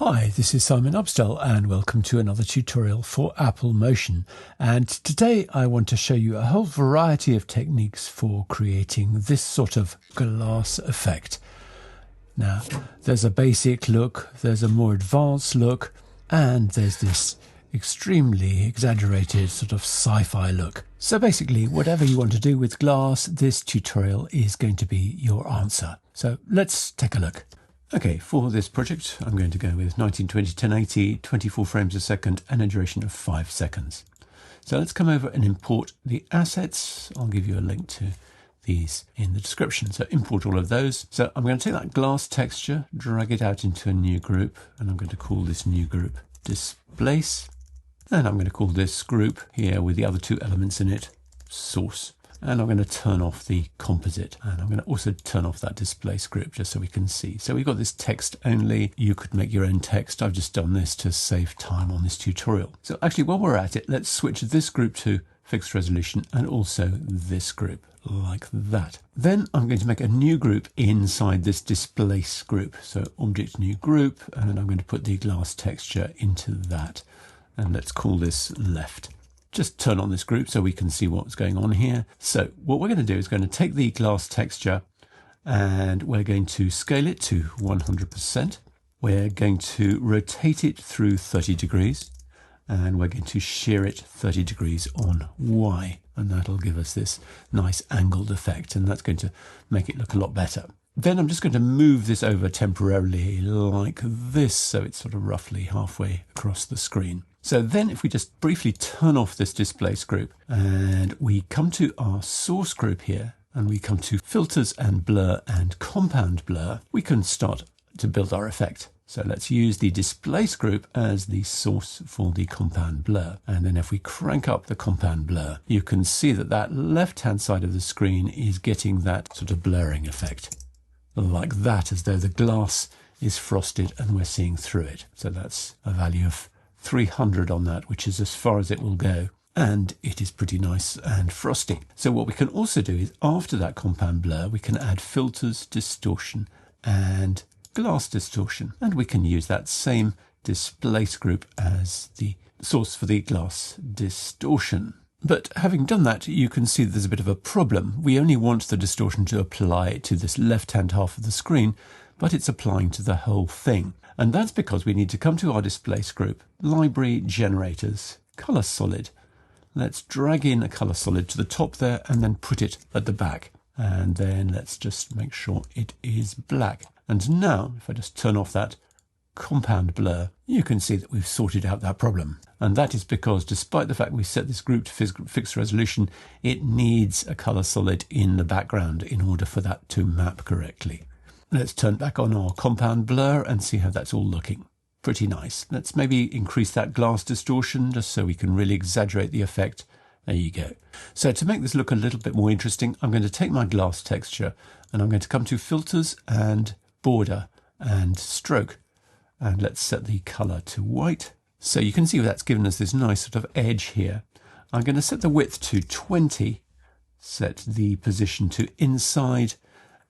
Hi, this is Simon Upstell and welcome to another tutorial for Apple Motion. And today I want to show you a whole variety of techniques for creating this sort of glass effect. Now, there's a basic look, there's a more advanced look, and there's this extremely exaggerated sort of sci-fi look. So basically, whatever you want to do with glass, this tutorial is going to be your answer. So let's take a look. Okay, for this project, I'm going to go with 1920 1080, 24 frames a second, and a duration of 5 seconds. So let's come over and import the assets. I'll give you a link to these in the description. So import all of those. So I'm going to take that glass texture, drag it out into a new group, and I'm going to call this new group Displace. And I'm going to call this group here with the other two elements in it, Source. And I'm going to turn off the composite, and I'm going to also turn off that displace group just so we can see. So we've got this text only. You could make your own text. I've just done this to save time on this tutorial. So actually, while we're at it, let's switch this group to fixed resolution and also this group like that. Then I'm going to make a new group inside this displace group. So object new group, and then I'm going to put the glass texture into that. And let's call this left. Just turn on this group so we can see what's going on here. So what we're going to do is going to take the glass texture and we're going to scale it to 100%. We're going to rotate it through 30 degrees and we're going to shear it 30 degrees on Y. And that'll give us this nice angled effect, and that's going to make it look a lot better. Then I'm just going to move this over temporarily like this, so it's sort of roughly halfway across the screen. So then if we just briefly turn off this displace group and we come to our source group here and we come to filters and blur and compound blur, we can start to build our effect. So let's use the displace group as the source for the compound blur. And then if we crank up the compound blur, you can see that that left-hand side of the screen is getting that sort of blurring effect. Like that, as though the glass is frosted and we're seeing through it. So that's a value of 300 on that, which is as far as it will go. And it is pretty nice and frosty. So what we can also do is after that compound blur, we can add filters, distortion, and glass distortion. And we can use that same displace group as the source for the glass distortion. But having done that, you can see that there's a bit of a problem. We only want the distortion to apply to this left-hand half of the screen, but it's applying to the whole thing. And that's because we need to come to our displace group, library generators, color solid. Let's drag in a color solid to the top there and then put it at the back. And then let's just make sure it is black. And now, if I just turn off that compound blur, you can see that we've sorted out that problem. And that is because despite the fact we set this group to fixed resolution, it needs a color solid in the background in order for that to map correctly. Let's turn back on our compound blur and see how that's all looking. Pretty nice. Let's maybe increase that glass distortion just so we can really exaggerate the effect. There you go. So to make this look a little bit more interesting, I'm going to take my glass texture and I'm going to come to filters and border and stroke. And let's set the color to white. So you can see that's given us this nice sort of edge here. I'm going to set the width to 20, set the position to inside,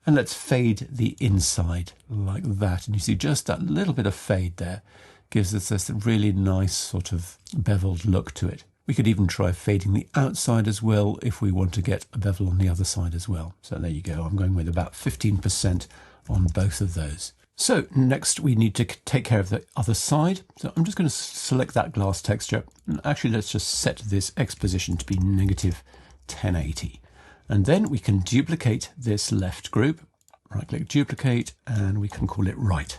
and let's fade the inside like that. And you see just that little bit of fade there gives us this really nice sort of beveled look to it. We could even try fading the outside as well if we want to get a bevel on the other side as well. So there you go. I'm going with about 15% on both of those. So next we need to take care of the other side. So I'm just going to select that glass texture. And actually, let's just set this X position to be negative 1080. And then we can duplicate this left group, right click duplicate, and we can call it right.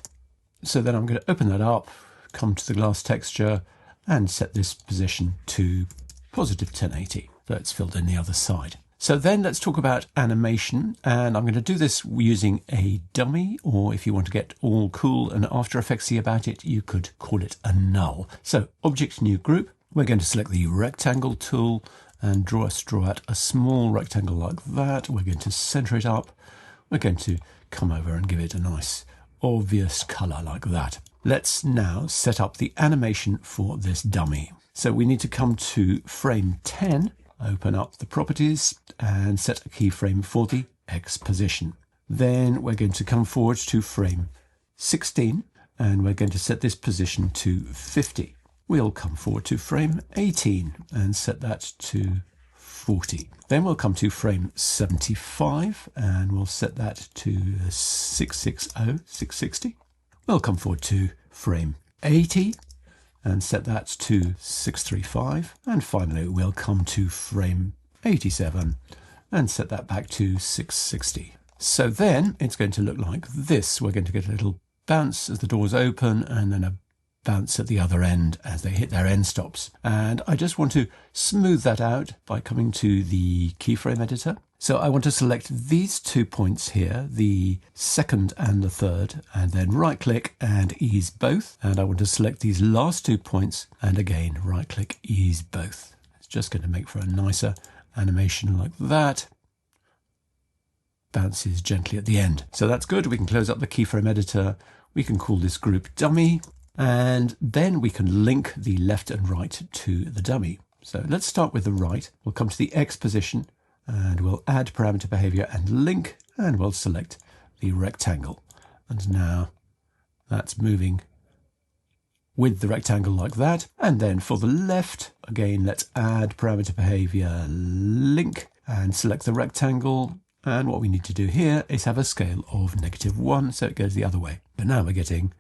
So then I'm going to open that up, come to the glass texture and set this position to positive 1080. So it's filled in the other side. So then let's talk about animation, and I'm going to do this using a dummy, or if you want to get all cool and After Effectsy about it, you could call it a null. So object new group, we're going to select the rectangle tool and draw out a small rectangle like that. We're going to center it up. We're going to come over and give it a nice obvious color like that. Let's now set up the animation for this dummy. So we need to come to frame 10, open up the properties and set a keyframe for the X position. Then we're going to come forward to frame 16 and we're going to set this position to 50. We'll come forward to frame 18 and set that to 40. Then we'll come to frame 75 and we'll set that to 660. We'll come forward to frame 80 and set that to 635. And finally, we'll come to frame 87 and set that back to 660. So then it's going to look like this. We're going to get a little bounce as the doors open and then a bounce at the other end as they hit their end stops. And I just want to smooth that out by coming to the keyframe editor. So I want to select these 2 points here, the second and the third, and then right click and ease both. And I want to select these last 2 points and again right click, ease both. It's just going to make for a nicer animation like that. Bounces gently at the end. So that's good. We can close up the keyframe editor. We can call this group dummy, and then we can link the left and right to the dummy. So let's start with the right. We'll come to the X position and we'll add parameter behavior and link, and we'll select the rectangle. And now that's moving with the rectangle like that. And then for the left, again, let's add parameter behavior, link, and select the rectangle. And what we need to do here is have a scale of -1, so it goes the other way. But now we're getting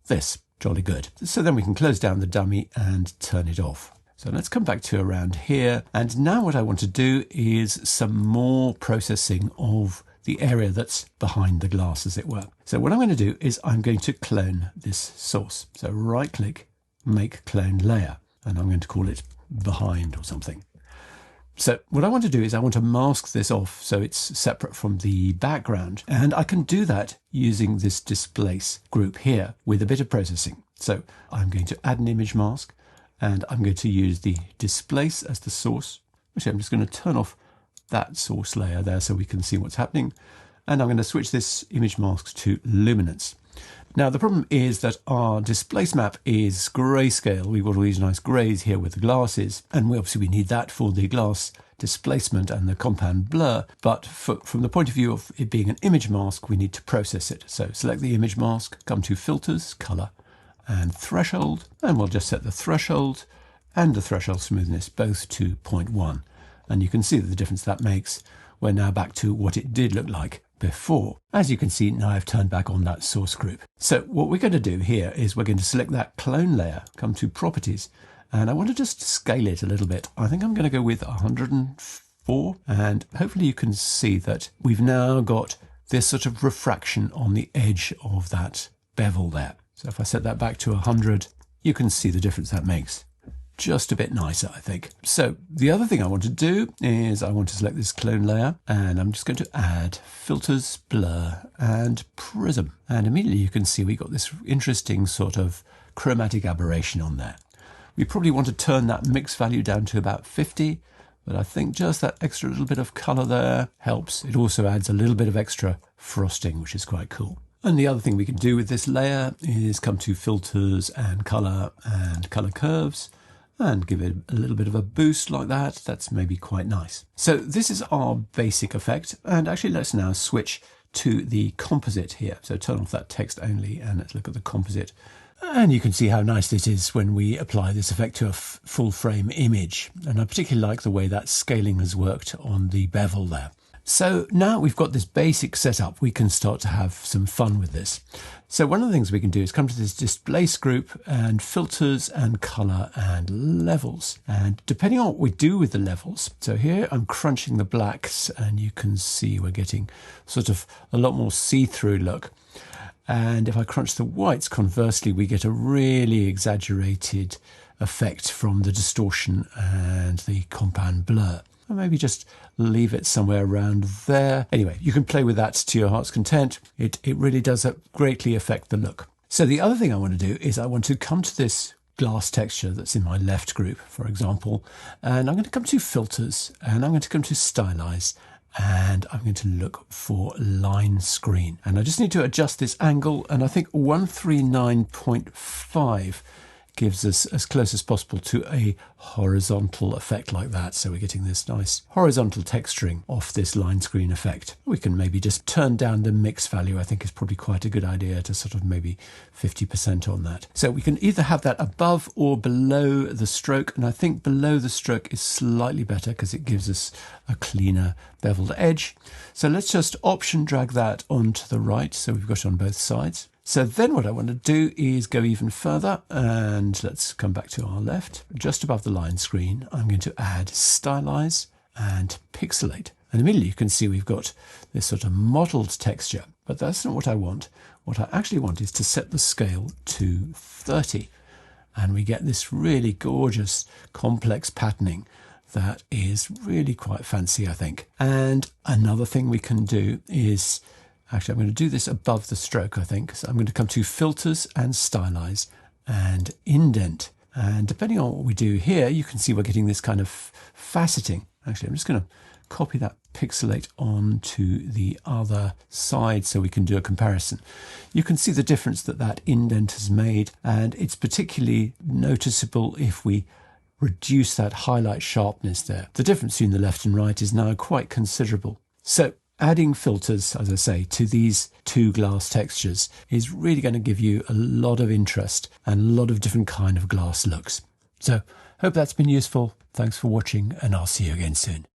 this. Jolly good. So then we can close down the dummy and turn it off. So let's come back to around here. And now what I want to do is some more processing of the area that's behind the glass, as it were. So what I'm going to do is I'm going to clone this source. So right click, make clone layer, and I'm going to call it behind or something. So what I want to do is I want to mask this off so it's separate from the background. And I can do that using this displace group here with a bit of processing. So I'm going to add an image mask and I'm going to use the displace as the source. Actually, I'm just going to turn off that source layer there so we can see what's happening. And I'm going to switch this image mask to luminance. Now, the problem is that our displace map is grayscale. We've got all these nice grays here with the glasses, and we need that for the glass displacement and the compound blur. But from the point of view of it being an image mask, we need to process it. So select the image mask, come to filters, color, and threshold, and we'll just set the threshold and the threshold smoothness both to 0.1. And you can see the difference that makes. We're now back to what it did look like before. As you can see, now I've turned back on that source group. So what we're going to do here is we're going to select that clone layer, come to properties, and I want to just scale it a little bit. I think I'm going to go with 104, and hopefully you can see that we've now got this sort of refraction on the edge of that bevel there. So if I set that back to 100, you can see the difference that makes. Just a bit nicer, I think. So the other thing I want to do is I want to select this clone layer, and I'm just going to add filters, blur, and prism. And immediately you can see we got this interesting sort of chromatic aberration on there. We probably want to turn that mix value down to about 50, but I think just that extra little bit of color there helps. It also adds a little bit of extra frosting, which is quite cool. And the other thing we can do with this layer is come to filters and color curves, and give it a little bit of a boost like that. That's maybe quite nice. So this is our basic effect. And actually, let's now switch to the composite here. So turn off that text only and let's look at the composite. And you can see how nice it is when we apply this effect to a full frame image. And I particularly like the way that scaling has worked on the bevel there. So now we've got this basic setup, we can start to have some fun with this. So one of the things we can do is come to this displace group and filters and color and levels. And depending on what we do with the levels, so here I'm crunching the blacks and you can see we're getting sort of a lot more see-through look. And if I crunch the whites, conversely, we get a really exaggerated effect from the distortion and the compound blur. Or maybe just leave it somewhere around there. Anyway, you can play with that to your heart's content. It really does greatly affect the look. So the other thing I want to do is I want to come to this glass texture that's in my left group, for example, and I'm going to come to filters and I'm going to come to stylize and I'm going to look for line screen. And I just need to adjust this angle, and I think 139.5 gives us as close as possible to a horizontal effect like that. So we're getting this nice horizontal texturing off this line screen effect. We can maybe just turn down the mix value. I think is probably quite a good idea to sort of maybe 50% on that. So we can either have that above or below the stroke, and I think below the stroke is slightly better because it gives us a cleaner beveled edge. So let's just option drag that onto the right so we've got it on both sides. So then what I want to do is go even further, and let's come back to our left. Just above the line screen, I'm going to add Stylize and Pixelate. And immediately you can see we've got this sort of mottled texture, but that's not what I want. What I actually want is to set the scale to 30. And we get this really gorgeous, complex patterning that is really quite fancy, I think. And another thing we can do is, actually, I'm going to do this above the stroke, I think. So I'm going to come to Filters and Stylize and Indent. And depending on what we do here, you can see we're getting this kind of faceting. Actually, I'm just going to copy that pixelate onto the other side so we can do a comparison. You can see the difference that that indent has made, and it's particularly noticeable if we reduce that highlight sharpness there. The difference between the left and right is now quite considerable. So adding filters, as I say, to these two glass textures is really going to give you a lot of interest and a lot of different kind of glass looks. So hope that's been useful. Thanks for watching, and I'll see you again soon.